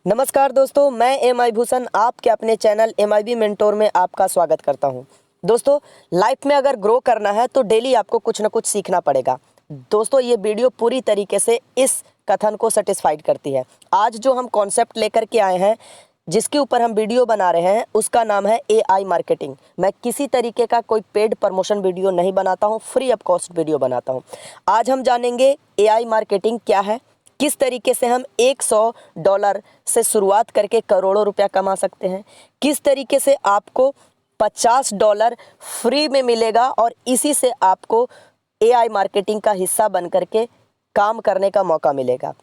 नमस्कार दोस्तों, मैं एम आई भूषण आपके अपने चैनल MIB मेंटोर में आपका स्वागत करता हूं। दोस्तों, लाइफ में अगर ग्रो करना है तो डेली आपको कुछ ना कुछ सीखना पड़ेगा। दोस्तों, ये वीडियो पूरी तरीके से इस कथन को सेटिस्फाइड करती है। आज जो हम कॉन्सेप्ट लेकर के आए हैं, जिसके ऊपर हम वीडियो बना रहे हैं, उसका नाम है AI मार्केटिंग। मैं किसी तरीके का कोई पेड प्रमोशन वीडियो नहीं बनाता हूँ, फ्री ऑफ कॉस्ट वीडियो बनाता हूँ। आज हम जानेंगे AI मार्केटिंग क्या है, किस तरीके से हम $100 से शुरुआत करके करोड़ों रुपया कमा सकते हैं, किस तरीके से आपको $50 फ्री में मिलेगा और इसी से आपको AI मार्केटिंग का हिस्सा बन करके काम करने का मौका मिलेगा।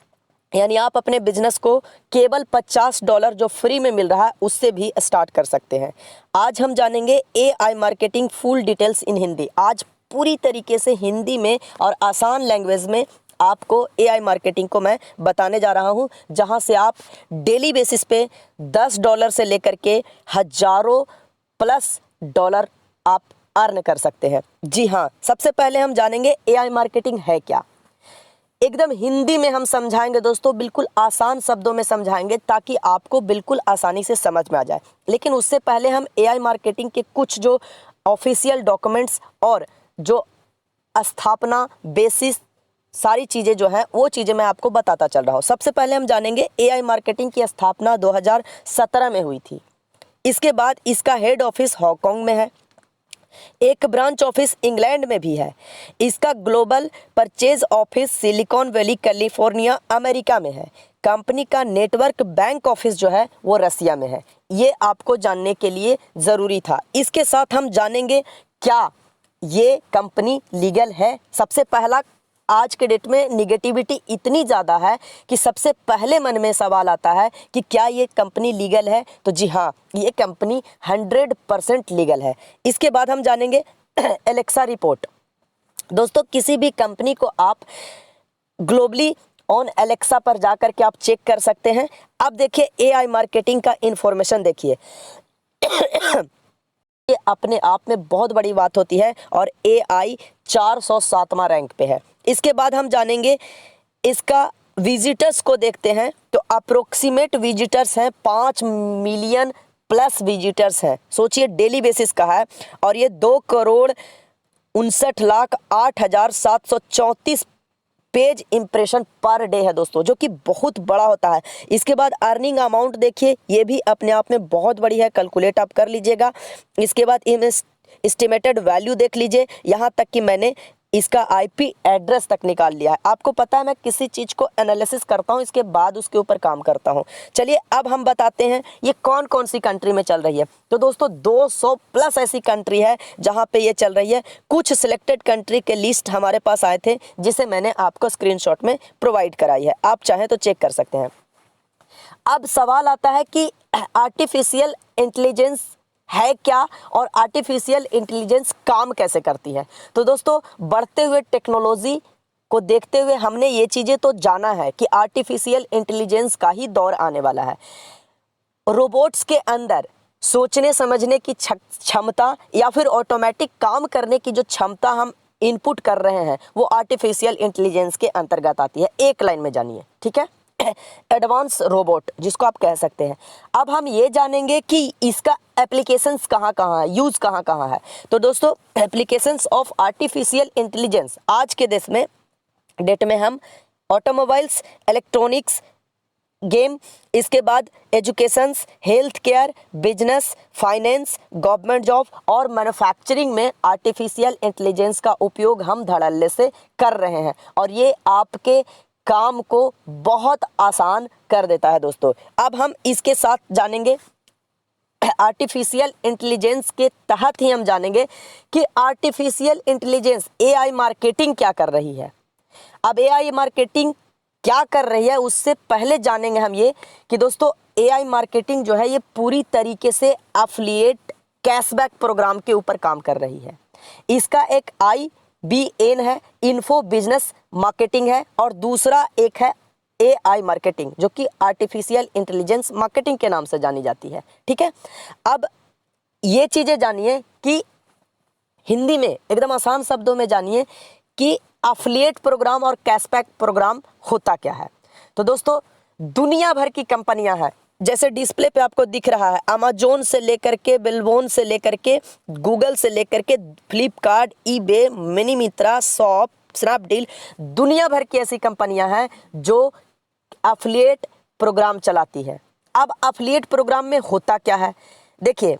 यानी आप अपने बिजनेस को केवल $50 जो फ्री में मिल रहा है उससे भी स्टार्ट कर सकते हैं। आज हम जानेंगे AI marketing full details in Hindi. आज पूरी तरीके से हिंदी में और आसान लैंग्वेज में आपको AI मार्केटिंग को मैं बताने जा रहा हूं, जहां से आप डेली बेसिस पे $10 से लेकर के हजारों प्लस डॉलर आप अर्न कर सकते हैं। जी हाँ, सबसे पहले हम जानेंगे AI मार्केटिंग है क्या। एकदम हिंदी में हम समझाएंगे दोस्तों, बिल्कुल आसान शब्दों में समझाएंगे ताकि आपको बिल्कुल आसानी से समझ में आ जाए। लेकिन उससे पहले हम AI मार्केटिंग के कुछ जो ऑफिशियल डॉक्यूमेंट्स और जो स्थापना बेसिस सारी चीज़ें जो हैं वो चीज़ें मैं आपको बताता चल रहा हूँ। सबसे पहले हम जानेंगे AI मार्केटिंग की स्थापना 2017 में हुई थी। इसके बाद इसका हेड ऑफिस हांगकांग में है, एक ब्रांच ऑफिस इंग्लैंड में भी है। इसका global purchase office silicon valley California America में है। कंपनी का नेटवर्क बैंक ऑफिस जो है वो रसिया में है। ये आपको जानने के लिए ज़रूरी था। इसके साथ हम जानेंगे क्या ये कंपनी लीगल है। सबसे पहला, आज के डेट में निगेटिविटी इतनी ज़्यादा है कि सबसे पहले मन में सवाल आता है कि क्या ये कंपनी लीगल है। तो जी हाँ, ये कंपनी 100% लीगल है। इसके बाद हम जानेंगे एलेक्सा रिपोर्ट। दोस्तों, किसी भी कंपनी को आप ग्लोबली ऑन एलेक्सा पर जाकर के आप चेक कर सकते हैं। अब देखिए AI मार्केटिंग का इंफॉर्मेशन देखिए। ये अपने आप में बहुत बड़ी बात होती है और AI 407वां रैंक पे है। इसके बाद हम जानेंगे इसका विजिटर्स को देखते हैं तो अप्रोक्सीमेट विजिटर्स हैं 5 मिलियन प्लस विजिटर्स हैं। सोचिए, डेली बेसिस का है और ये 2,59,08,734 पेज इंप्रेशन पर डे है दोस्तों, जो कि बहुत बड़ा होता है। इसके बाद अर्निंग अमाउंट देखिए, ये भी अपने आप में बहुत बड़ी है, कैलकुलेट आप कर लीजिएगा। इसके बाद एस्टिमेटेड वैल्यू देख लीजिए, यहाँ तक कि मैंने इसका IP एड्रेस तक निकाल लिया है। आपको पता है मैं किसी चीज़ को एनालिसिस करता हूँ, इसके बाद उसके ऊपर काम करता हूँ। चलिए अब हम बताते हैं ये कौन कौन सी कंट्री में चल रही है। तो दोस्तों 200 प्लस ऐसी कंट्री है जहाँ पे ये चल रही है। कुछ सिलेक्टेड कंट्री के लिस्ट हमारे पास आए थे, जिसे मैंने आपको स्क्रीनशॉट में प्रोवाइड कराई है। आप चाहें तो चेक कर सकते हैं। अब सवाल आता है कि आर्टिफिशियल इंटेलिजेंस है क्या और आर्टिफिशियल इंटेलिजेंस काम कैसे करती है। तो दोस्तों, बढ़ते हुए टेक्नोलॉजी को देखते हुए हमने ये चीज़ें तो जाना है कि आर्टिफिशियल इंटेलिजेंस का ही दौर आने वाला है। रोबोट्स के अंदर सोचने समझने की क्षमता या फिर ऑटोमेटिक काम करने की जो क्षमता हम इनपुट कर रहे हैं वो आर्टिफिशियल इंटेलिजेंस के अंतर्गत आती है। एक लाइन में जानिए, ठीक है। एडवांस रोबोट जिसको आप कह सकते हैं। अब हम ये जानेंगे कि इसका एप्लीकेशंस कहाँ कहाँ है, यूज़ कहाँ कहाँ है। तो दोस्तों, एप्लीकेशंस ऑफ आर्टिफिशियल इंटेलिजेंस आज के डेट में हम ऑटोमोबाइल्स, इलेक्ट्रॉनिक्स, गेम, इसके बाद educations, health care, business, finance, government job और मैन्युफैक्चरिंग में आर्टिफिशियल इंटेलिजेंस का उपयोग हम धड़ल्ले से कर रहे हैं और ये आपके काम को बहुत आसान कर देता है दोस्तों। अब हम इसके साथ जानेंगे आर्टिफिशियल इंटेलिजेंस के तहत ही हम जानेंगे कि आर्टिफिशियल इंटेलिजेंस AI मार्केटिंग क्या कर रही है। अब AI मार्केटिंग क्या कर रही है उससे पहले जानेंगे हम ये कि दोस्तों AI मार्केटिंग जो है ये पूरी तरीके से एफिलिएट कैशबैक प्रोग्राम के ऊपर काम कर रही है। इसका एक IBN है, इन्फो बिजनेस मार्केटिंग है, और दूसरा एक है AI मार्केटिंग जो कि आर्टिफिशियल इंटेलिजेंस मार्केटिंग के नाम से जानी जाती है, ठीक है। अब ये चीज़ें जानिए कि हिंदी में एकदम आसान शब्दों में जानिए कि एफिलिएट प्रोग्राम और कैशबैक प्रोग्राम होता क्या है। तो दोस्तों दुनिया भर की कंपनियां हैं, जैसे डिस्प्ले पे आपको दिख रहा है, अमेजोन से लेकर के, बिलबोन से लेकर के, गूगल से लेकर के, फ्लिपकार्ट, ईबे, मिनी मित्रा, शॉप, स्नैपडील, दुनिया भर की ऐसी कंपनियां हैं जो अफिलिएट प्रोग्राम चलाती है। अब अफिलिएट प्रोग्राम में होता क्या है, देखिए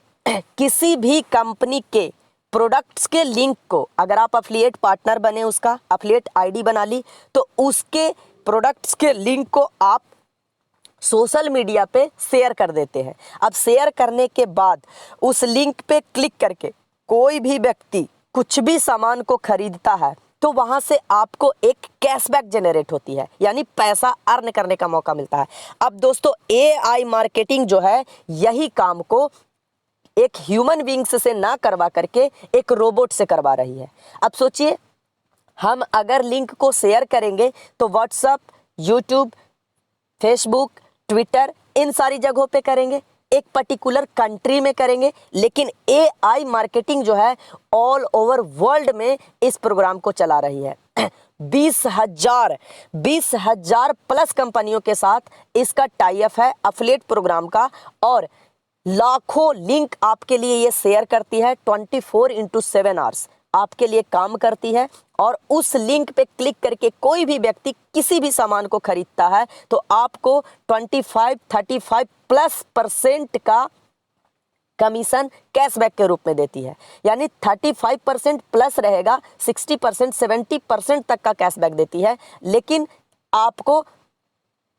किसी भी कंपनी के प्रोडक्ट्स के लिंक को अगर आप अफिलिएट पार्टनर बने, उसका अफिलिएट आईडी बना ली, तो उसके प्रोडक्ट्स के लिंक को आप सोशल मीडिया पे शेयर कर देते हैं। अब शेयर करने के बाद उस लिंक पे क्लिक करके कोई भी व्यक्ति कुछ भी सामान को खरीदता है तो वहां से आपको एक कैशबैक जनरेट होती है, यानी पैसा अर्न करने का मौका मिलता है। अब दोस्तों एआई मार्केटिंग जो है यही काम को एक ह्यूमन बीइंग्स से ना करवा करके एक रोबोट से करवा रही है। अब सोचिए, हम अगर लिंक को शेयर करेंगे तो व्हाट्सएप, यूट्यूब, फेसबुक, ट्विटर, इन सारी जगहों पे करेंगे, एक पर्टिकुलर कंट्री में करेंगे, लेकिन एआई मार्केटिंग जो है ऑल ओवर वर्ल्ड में इस प्रोग्राम को चला रही है। 20,000 प्लस कंपनियों के साथ इसका टाई अप है अफिलिएट प्रोग्राम का, और लाखों लिंक आपके लिए ये शेयर करती है। 24/7 आवर्स आपके लिए काम करती है, और उस लिंक पे क्लिक करके कोई भी व्यक्ति किसी भी सामान को खरीदता है तो आपको 25-35+ % का कमीशन कैशबैक के रूप में देती है। यानी 35% प्लस रहेगा, 60%, 70% तक का कैशबैक देती है। लेकिन आपको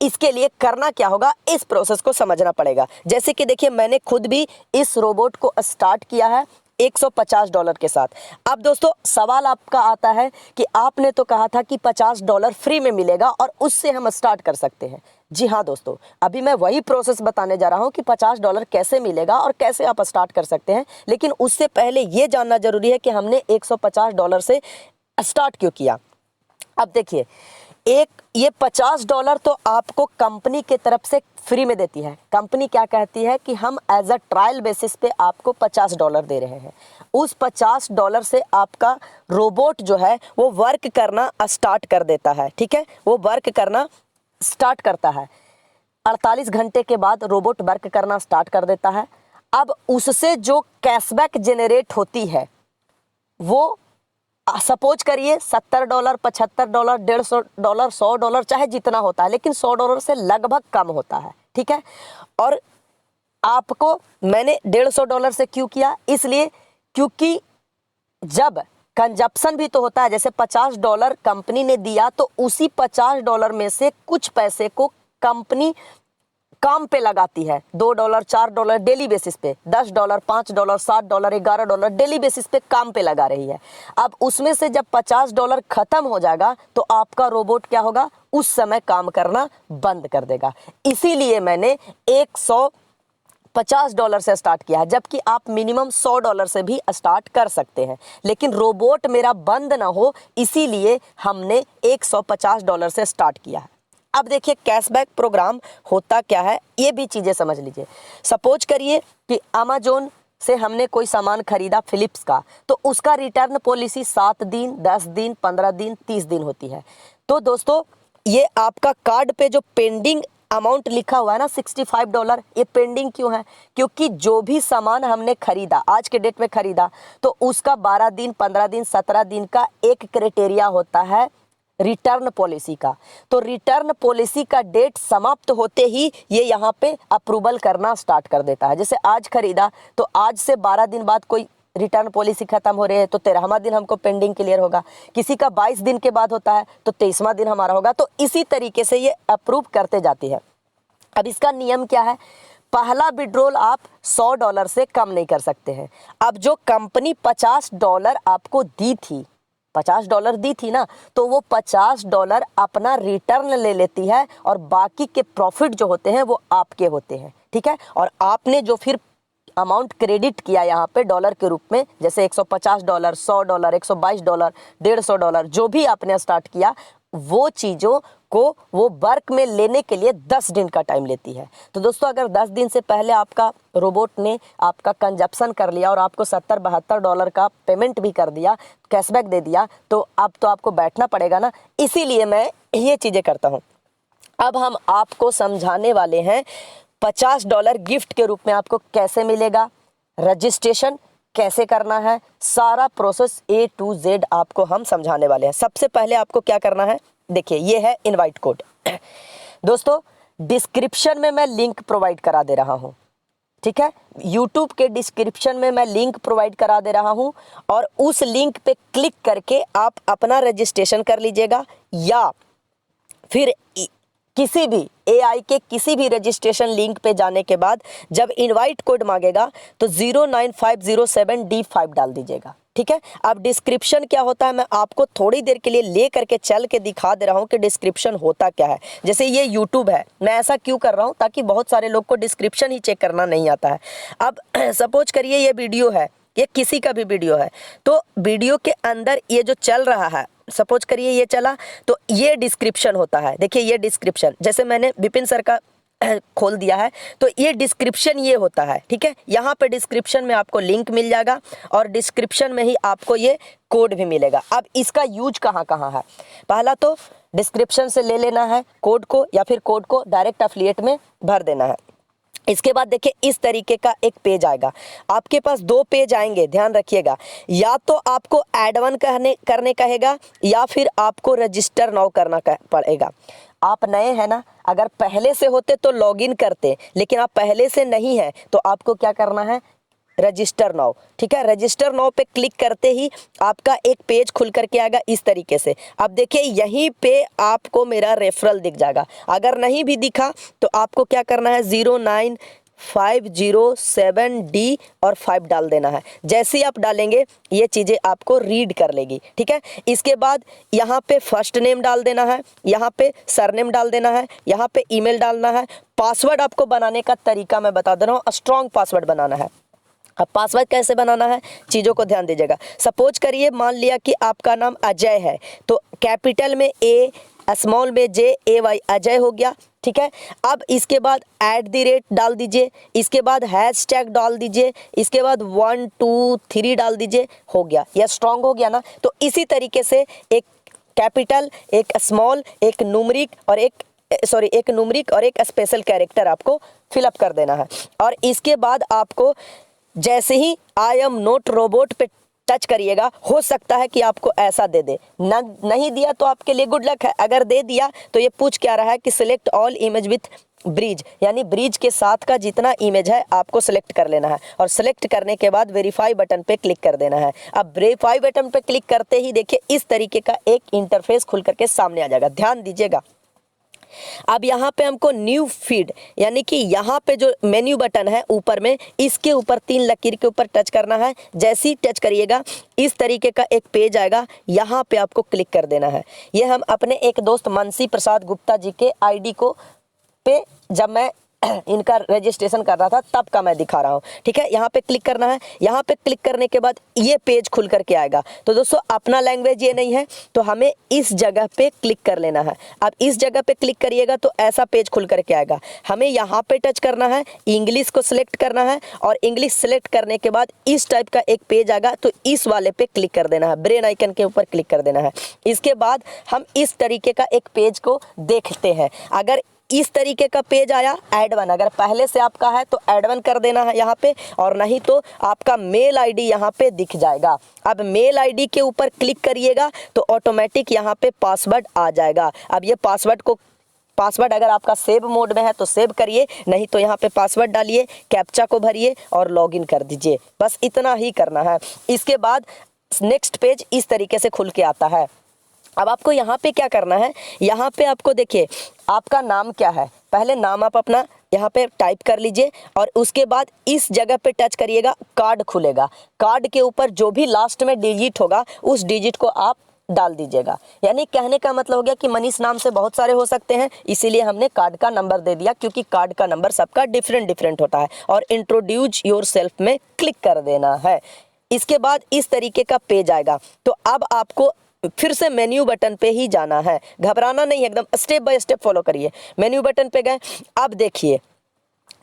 इसके लिए करना क्या होगा, इस प्रोसेस को समझना पड़ेगा। जैसे कि देखिए, मैंने खुद भी इस रोबोट को स्टार्ट किया है $150 के साथ। अब दोस्तों सवाल आपका आता है कि आपने तो कहा था कि $50 फ्री में मिलेगा और उससे हम स्टार्ट कर सकते हैं। जी हाँ दोस्तों, अभी मैं वही प्रोसेस बताने जा रहा हूँ कि $50 कैसे मिलेगा और कैसे आप स्टार्ट कर सकते हैं। लेकिन उससे पहले ये जानना जरूरी है कि हमने $150 से स्टार्ट क्यों किया। अब देखिए, ये $50 तो आपको कंपनी के तरफ से फ्री में देती है। कंपनी क्या कहती है कि हम एज अ ट्रायल बेसिस पे आपको $50 दे रहे हैं। उस $50 से आपका रोबोट जो है वो वर्क करना स्टार्ट कर देता है। ठीक है, वो वर्क करना स्टार्ट करता है। 48 घंटे के बाद रोबोट वर्क करना स्टार्ट कर देता है। अब उससे जो कैशबैक जनरेट होती है वो सपोज करिए $70, $75, $150, $100, चाहे जितना होता है, लेकिन $100 से लगभग कम होता है। ठीक है, और आपको मैंने $150 से क्यों किया, इसलिए क्योंकि जब कंजप्शन भी तो होता है, जैसे $50 कंपनी ने दिया तो उसी $50 में से कुछ पैसे को कंपनी काम पे लगाती है। $2, $4 डेली बेसिस पे, $10, $5, $7, $11 डेली बेसिस पे काम पे लगा रही है। अब उसमें से जब $50 खत्म हो जाएगा तो आपका रोबोट क्या होगा, उस समय काम करना बंद कर देगा। इसीलिए मैंने $150 से स्टार्ट किया है, जबकि आप मिनिमम $100 से भी स्टार्ट कर सकते हैं। लेकिन रोबोट मेरा बंद ना हो इसीलिए हमने $150 से स्टार्ट किया है। अब देखिए कैशबैक प्रोग्राम होता क्या है, ये भी चीज़ें समझ लीजिए। सपोज करिए कि अमेजोन से हमने कोई सामान खरीदा फिलिप्स का, तो उसका रिटर्न पॉलिसी 7 दिन, 10 दिन, 15 दिन, 30 दिन होती है। तो दोस्तों ये आपका कार्ड पे जो पेंडिंग अमाउंट लिखा हुआ है ना $65, ये पेंडिंग क्यों है, क्योंकि जो भी सामान हमने खरीदा, आज के डेट में खरीदा, तो उसका 12 दिन, 15 दिन, 17 दिन का एक क्राइटेरिया होता है रिटर्न पॉलिसी का। तो रिटर्न पॉलिसी का डेट समाप्त होते ही ये यहाँ पे अप्रूवल करना स्टार्ट कर देता है। जैसे आज खरीदा तो आज से 12 दिन बाद कोई रिटर्न पॉलिसी खत्म हो रही है तो 13वां दिन हमको पेंडिंग क्लियर होगा। किसी का 22 दिन के बाद होता है तो 23वां दिन हमारा होगा। तो इसी तरीके से ये अप्रूव करते जाती है। अब इसका नियम क्या है, पहला विड्रॉल आप $100 से कम नहीं कर सकते हैं। अब जो कंपनी $50 आपको दी थी, $50 दी थी ना, तो वो $50 अपना रिटर्न ले लेती है और बाकी के प्रॉफिट जो होते हैं वो आपके होते हैं। ठीक है, और आपने जो फिर अमाउंट क्रेडिट किया यहाँ पे डॉलर के रूप में, जैसे $150, $100, $122, $150 जो भी आपने स्टार्ट किया, वो चीज़ों को वो वर्क में लेने के लिए 10 दिन का टाइम लेती है। तो दोस्तों अगर 10 दिन से पहले आपका रोबोट ने आपका कंजप्शन कर लिया और आपको $70-72 का पेमेंट भी कर दिया, कैशबैक दे दिया, तो अब तो आपको बैठना पड़ेगा ना। इसीलिए मैं ये चीज़ें करता हूँ। अब हम आपको समझाने वाले हैं $50 गिफ्ट के रूप में आपको कैसे मिलेगा, रजिस्ट्रेशन कैसे करना है, सारा प्रोसेस A to Z आपको हम समझाने वाले हैं। सबसे पहले आपको क्या करना है, देखिए ये है इनवाइट कोड। दोस्तों डिस्क्रिप्शन में मैं लिंक प्रोवाइड करा दे रहा हूँ, ठीक है, यूट्यूब के डिस्क्रिप्शन में मैं लिंक प्रोवाइड करा दे रहा हूँ और उस लिंक पे क्लिक करके आप अपना रजिस्ट्रेशन कर लीजिएगा, या फिर किसी भी AI के किसी भी रजिस्ट्रेशन लिंक पे जाने के बाद जब इनवाइट कोड मांगेगा तो 09507D5 डाल दीजिएगा, ठीक है। अब डिस्क्रिप्शन क्या होता है मैं आपको थोड़ी देर के लिए ले करके चल के दिखा दे रहा हूँ कि डिस्क्रिप्शन होता क्या है। जैसे ये यूट्यूब है, मैं ऐसा क्यों कर रहा हूँ ताकि बहुत सारे लोग को डिस्क्रिप्शन ही चेक करना नहीं आता है। अब सपोज करिए ये वीडियो है, ये किसी का भी वीडियो है, तो वीडियो के अंदर ये जो चल रहा है, सपोज करिए ये चला, तो ये डिस्क्रिप्शन होता है। देखिए ये डिस्क्रिप्शन, जैसे मैंने विपिन सर का खोल दिया है तो ये डिस्क्रिप्शन ये होता है, ठीक है। यहाँ पे डिस्क्रिप्शन में आपको लिंक मिल जाएगा और डिस्क्रिप्शन में ही आपको ये कोड भी मिलेगा। अब इसका यूज कहाँ कहाँ है, पहला तो डिस्क्रिप्शन से ले लेना है कोड को, या फिर कोड को डायरेक्ट एफिलिएट में भर देना है। इसके बाद देखिए इस तरीके का एक पेज आएगा, आपके पास 2 पेज आएंगे, ध्यान रखिएगा। या तो आपको ऐड वन करने कहेगा या फिर आपको रजिस्टर नाउ करना पड़ेगा। आप नए हैं ना, अगर पहले से होते तो लॉगिन करते, लेकिन आप पहले से नहीं है तो आपको क्या करना है, रजिस्टर नाउ, ठीक है। रजिस्टर नाउ पे क्लिक करते ही आपका एक पेज खुल करके आएगा इस तरीके से। अब देखिए यहीं पे आपको मेरा रेफरल दिख जाएगा, अगर नहीं भी दिखा तो आपको क्या करना है, 09507D और 5 डाल देना है। जैसे ही आप डालेंगे ये चीज़ें आपको रीड कर लेगी, ठीक है। इसके बाद यहाँ पे फर्स्ट नेम डाल देना है, यहाँ पे सरनेम डाल देना है, यहाँ पे ईमेल डालना है। पासवर्ड आपको बनाने का तरीका मैं बता दे रहा हूँ, स्ट्रॉन्ग पासवर्ड बनाना है। अब पासवर्ड कैसे बनाना है, चीज़ों को ध्यान दीजिएगा। सपोज करिए मान लिया कि आपका नाम अजय है, तो कैपिटल में A, स्मॉल में JAY, अजय हो गया, ठीक है। अब इसके बाद @ डाल दीजिए, इसके बाद हैशटैग डाल दीजिए, इसके बाद 1 2 3 डाल दीजिए, हो गया, यह स्ट्रॉन्ग हो गया ना। तो इसी तरीके से एक कैपिटल, एक स्मॉल, एक न्यूमरिक और एक स्पेशल कैरेक्टर आपको फिलअप कर देना है। और इसके बाद आपको जैसे ही आई एम नॉट रोबोट पे टच करिएगा, हो सकता है कि आपको ऐसा दे दे, नहीं दिया तो आपके लिए गुड लक है। अगर दे दिया तो ये पूछ क्या रहा है कि select all image with bridge, यानी ब्रिज के साथ का जितना इमेज है आपको सिलेक्ट कर लेना है। और सिलेक्ट करने के बाद वेरीफाई बटन पे क्लिक कर देना है। अब वेरीफाई बटन पे क्लिक करते ही देखिए इस तरीके का एक इंटरफेस खुल करके सामने आ जाएगा, ध्यान दीजिएगा। अब यहाँ पे हमको न्यू फीड, यानी कि यहाँ पे जो मेन्यू बटन है ऊपर में, इसके ऊपर 3 लकीर के ऊपर टच करना है। जैसे ही टच करिएगा इस तरीके का एक पेज आएगा, यहाँ पे आपको क्लिक कर देना है। ये हम अपने एक दोस्त मनसी प्रसाद गुप्ता जी के ID को पे जब मैं इनका रजिस्ट्रेशन कर रहा था तब का मैं दिखा रहा हूँ, ठीक है। यहाँ पे क्लिक करना है, यहाँ पे क्लिक करने के बाद ये पेज खुल करके आएगा। तो दोस्तों अपना लैंग्वेज ये नहीं है तो हमें इस जगह पे क्लिक कर लेना है। अब इस जगह पे क्लिक करिएगा तो ऐसा पेज खुल करके आएगा। हमें यहाँ पे टच करना है, इंग्लिश को सिलेक्ट करना है और इंग्लिश सिलेक्ट करने के बाद इस टाइप का एक पेज आएगा, तो इस वाले पे क्लिक कर देना है, ब्रेन आइकन के ऊपर क्लिक कर देना है। इसके बाद हम इस तरीके का एक पेज को देखते हैं। अगर इस तरीके का पेज आया ऐड वन, अगर पहले से आपका है तो ऐड वन कर देना है यहाँ पे, और नहीं तो आपका मेल ID यहाँ पे दिख जाएगा। अब मेल ID के ऊपर क्लिक करिएगा तो ऑटोमेटिक यहाँ पे पासवर्ड आ जाएगा। अब ये पासवर्ड अगर आपका सेव मोड में है तो सेव करिए, नहीं तो यहाँ पे पासवर्ड डालिए, कैप्चा को भरिए और लॉगिन कर दीजिए। बस इतना ही करना है। इसके बाद नेक्स्ट पेज इस तरीके से खुल के आता है। अब आपको यहाँ पे क्या करना है, यहाँ पे आपको देखिए आपका नाम क्या है, पहले नाम आप अपना यहाँ पे टाइप कर लीजिए और उसके बाद इस जगह पे टच करिएगा, कार्ड खुलेगा। कार्ड के ऊपर जो भी लास्ट में डिजिट होगा उस डिजिट को आप डाल दीजिएगा। यानी कहने का मतलब हो गया कि मनीष नाम से बहुत सारे हो सकते हैं, इसीलिए हमने कार्ड का नंबर दे दिया, क्योंकि कार्ड का नंबर सबका डिफरेंट होता है। और इंट्रोड्यूस योरसेल्फ में क्लिक कर देना है। इसके बाद इस तरीके का पेज आएगा। तो अब आपको फिर से मेन्यू बटन पे ही जाना है, घबराना नहीं, एकदम स्टेप बाय स्टेप फॉलो करिए। मेन्यू बटन पे गए, अब देखिए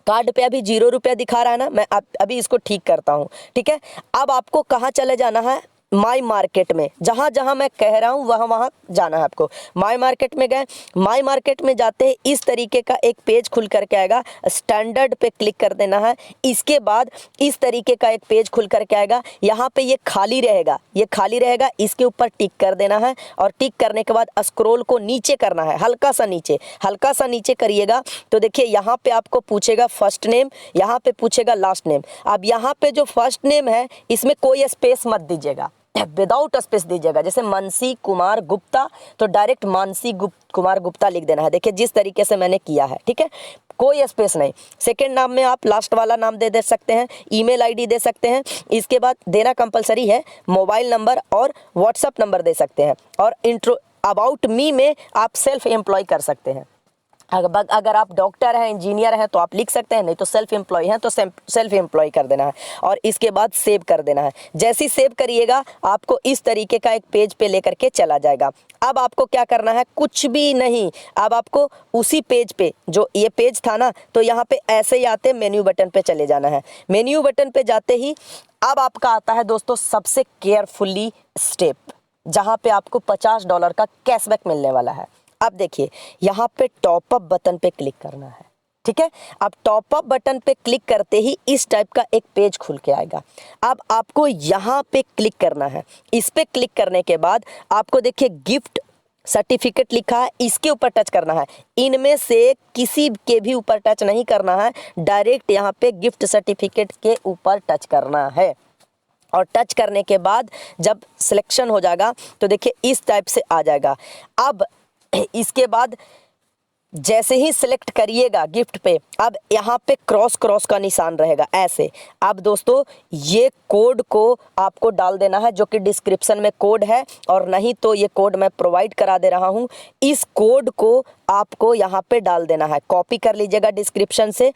कार्ड पे अभी 0 रुपया दिखा रहा है ना, मैं अभी इसको ठीक करता हूँ, ठीक है। अब आपको कहाँ चले जाना है, माई मार्केट में, जहाँ जहाँ मैं कह रहा हूँ वहाँ वहाँ जाना है आपको। माई मार्केट में गए, माई मार्केट में जाते ही इस तरीके का एक पेज खुल करके आएगा, स्टैंडर्ड पे क्लिक कर देना है। इसके बाद इस तरीके का एक पेज खुल करके आएगा, यहाँ पे ये खाली रहेगा, ये खाली रहेगा, इसके ऊपर टिक कर देना है और टिक करने के बाद स्क्रॉल को नीचे करना है, हल्का सा नीचे करिएगा तो देखिए यहाँ पे आपको पूछेगा फर्स्ट नेम, यहाँ पे पूछेगा लास्ट नेम। अब यहाँ पे जो फर्स्ट नेम है इसमें कोई स्पेस मत दीजिएगा, विदाउट स्पेस दीजिएगा। जैसे मानसी कुमार गुप्ता तो डायरेक्ट मानसी कुमार गुप्ता लिख देना है। देखिए जिस तरीके से मैंने किया है, ठीक है, कोई स्पेस नहीं। सेकंड नाम में आप लास्ट वाला नाम दे सकते हैं, ईमेल आईडी दे सकते हैं। इसके बाद देना कंपलसरी है, मोबाइल नंबर और व्हाट्सअप नंबर दे सकते हैं। और इंट्रो अबाउट मी में आप सेल्फ एम्प्लॉय कर सकते हैं। अगर आप डॉक्टर हैं, इंजीनियर हैं तो आप लिख सकते हैं, नहीं तो सेल्फ एम्प्लॉय हैं तो सेल्फ एम्प्लॉय कर देना है। और इसके बाद सेव कर देना है। जैसे ही सेव करिएगा आपको इस तरीके का एक पेज पे लेकर के चला जाएगा। अब आपको क्या करना है, कुछ भी नहीं, अब आपको उसी पेज पे, जो ये पेज था ना, तो यहाँ पे ऐसे ही आते मेन्यू बटन पे चले जाना है। मेन्यू बटन पे जाते ही अब आपका आता है दोस्तों सबसे केयरफुली स्टेप, जहाँ पे आपको $50 का कैशबैक मिलने वाला है। अब देखिए यहाँ पे टॉपअप बटन पे क्लिक करना है, ठीक है। अब टॉपअप बटन पे क्लिक करते ही इस टाइप का एक पेज खुल के आएगा। अब आपको यहाँ पे क्लिक करना है। इस पे क्लिक करने के बाद आपको देखिए गिफ्ट सर्टिफिकेट लिखा है, इसके ऊपर टच करना है। इनमें से किसी के भी ऊपर टच नहीं करना है, डायरेक्ट यहाँ पे गिफ्ट सर्टिफिकेट के ऊपर टच करना है। और टच करने के बाद जब सिलेक्शन हो जाएगा तो देखिए इस टाइप से आ जाएगा। अब इसके बाद जैसे ही सिलेक्ट करिएगा गिफ्ट पे, अब यहाँ पे क्रॉस का निशान रहेगा ऐसे। अब दोस्तों ये कोड को आपको डाल देना है, जो कि डिस्क्रिप्शन में कोड है, और नहीं तो ये कोड मैं प्रोवाइड करा दे रहा हूँ। इस कोड को आपको यहाँ पे डाल देना है, कॉपी कर लीजिएगा डिस्क्रिप्शन से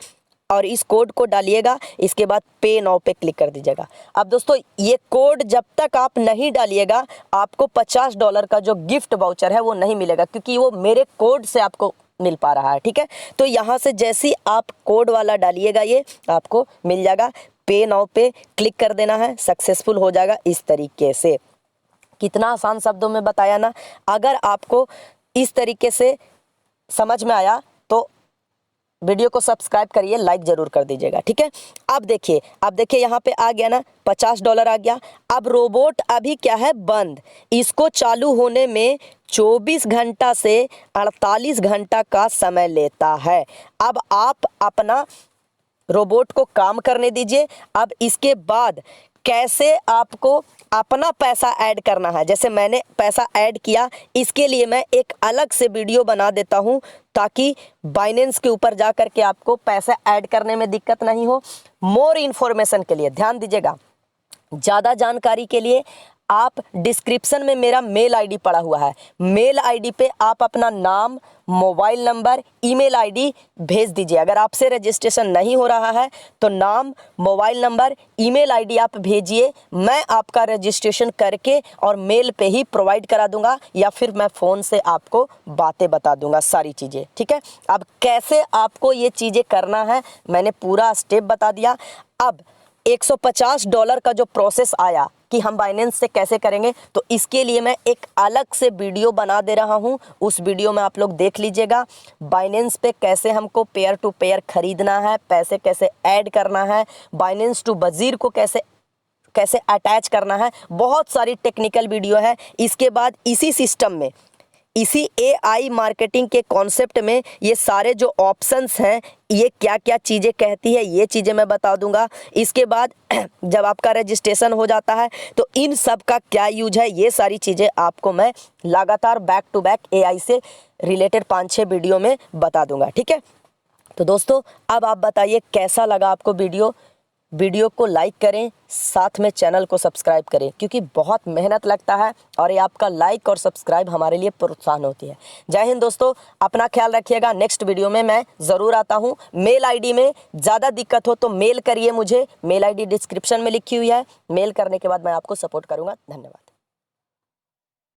और इस कोड को डालिएगा। इसके बाद पे नाउ पे क्लिक कर दीजिएगा। अब दोस्तों ये कोड जब तक आप नहीं डालिएगा आपको $50 का जो गिफ्ट वाउचर है वो नहीं मिलेगा, क्योंकि वो मेरे कोड से आपको मिल पा रहा है, ठीक है। तो यहाँ से जैसे ही आप कोड वाला डालिएगा ये आपको मिल जाएगा। पे नाउ पे क्लिक कर देना है, सक्सेसफुल हो जाएगा इस तरीके से। कितना आसान शब्दों में बताया ना। अगर आपको इस तरीके से समझ में आया तो वीडियो को सब्सक्राइब करिए, लाइक जरूर कर दीजिएगा, ठीक है। अब देखिए यहाँ पे आ गया ना, $50 आ गया। अब रोबोट अभी क्या है, बंद। इसको चालू होने में 24 घंटा से 48 घंटा का समय लेता है। अब आप अपना रोबोट को काम करने दीजिए। अब इसके बाद कैसे आपको अपना पैसा ऐड करना है, जैसे मैंने पैसा ऐड किया, इसके लिए मैं एक अलग से वीडियो बना देता हूं, ताकि बाइनेंस के ऊपर जा कर के आपको पैसा ऐड करने में दिक्कत नहीं हो। मोर इन्फॉर्मेशन के लिए ध्यान दीजिएगा, ज़्यादा जानकारी के लिए आप डिस्क्रिप्शन में मेरा मेल आईडी पड़ा हुआ है, मेल आईडी पे आप अपना नाम, मोबाइल नंबर, ईमेल आईडी भेज दीजिए। अगर आपसे रजिस्ट्रेशन नहीं हो रहा है तो नाम, मोबाइल नंबर, ईमेल आईडी आप भेजिए, मैं आपका रजिस्ट्रेशन करके और मेल पे ही प्रोवाइड करा दूंगा, या फिर मैं फ़ोन से आपको बातें बता दूंगा, सारी चीज़ें, ठीक है। अब कैसे आपको ये चीज़ें करना है मैंने पूरा स्टेप बता दिया। अब $150 का जो प्रोसेस आया कि हम बाइनेंस से कैसे करेंगे, तो इसके लिए मैं एक अलग से वीडियो बना दे रहा हूं। उस वीडियो में आप लोग देख लीजिएगा, बाइनेंस पे कैसे हमको पेयर टू पेयर खरीदना है, पैसे कैसे ऐड करना है, बाइनेंस टू बजीर को कैसे अटैच करना है, बहुत सारी टेक्निकल वीडियो है। इसके बाद इसी सिस्टम में, इसी AI मार्केटिंग के कॉन्सेप्ट में ये सारे जो ऑप्शंस हैं, ये क्या क्या चीज़ें कहती है, ये चीज़ें मैं बता दूंगा। इसके बाद जब आपका रजिस्ट्रेशन हो जाता है तो इन सब का क्या यूज है, ये सारी चीज़ें आपको मैं लगातार बैक टू बैक AI से रिलेटेड 5-6 वीडियो में बता दूंगा, ठीक है। तो दोस्तों अब आप बताइए कैसा लगा आपको वीडियो को लाइक करें, साथ में चैनल को सब्सक्राइब करें, क्योंकि बहुत मेहनत लगता है और ये आपका लाइक और सब्सक्राइब हमारे लिए प्रोत्साहन होती है। जय हिंद दोस्तों, अपना ख्याल रखिएगा। नेक्स्ट वीडियो में मैं ज़रूर आता हूँ। मेल आईडी में ज़्यादा दिक्कत हो तो मेल करिए मुझे, मेल आईडी डिस्क्रिप्शन में लिखी हुई है। मेल करने के बाद मैं आपको सपोर्ट करूँगा। धन्यवाद।